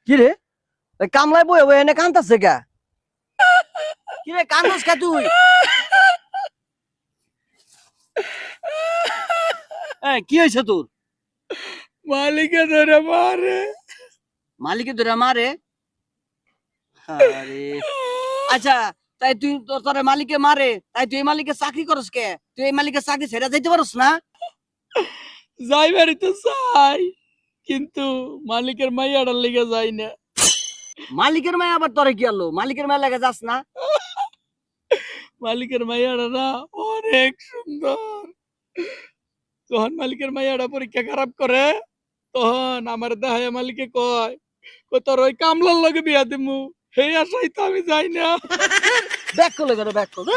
কি রে ওই কামলায় বয়ে বয়ে এনে কান্দাছে গা কি রে কান্দস কা তুই কি হয়েছে তোর মালিকে ধরে মারে। মালিকে ধরে মারে আরে আচ্ছা তাই তুই তোর মালিকে মারে তাই তুই এই মালিকের চাকরি করস কে তুই এই মালিকের চাকরি ছেড়ে যাইতে পারস না যাইবারই তো চাই, কিন্তু মালিকের মাইয়াটার লেগে যাই না। মালিকের মায় আবার তোরে কি আলো মালিকের মায় লাগে যাস না মালিকের মাইয়াটা না অনেক সুন্দর। যখন মালিকের মাইয়াটা পরীক্ষা খারাপ করে, তখন আমার দেহায় মালিকে কয় তোর ওই কামলার লগে বিয়া দিমু। সেই আশাই তো আমি যাই না। ব্যাক করলে কেন ব্যাক কর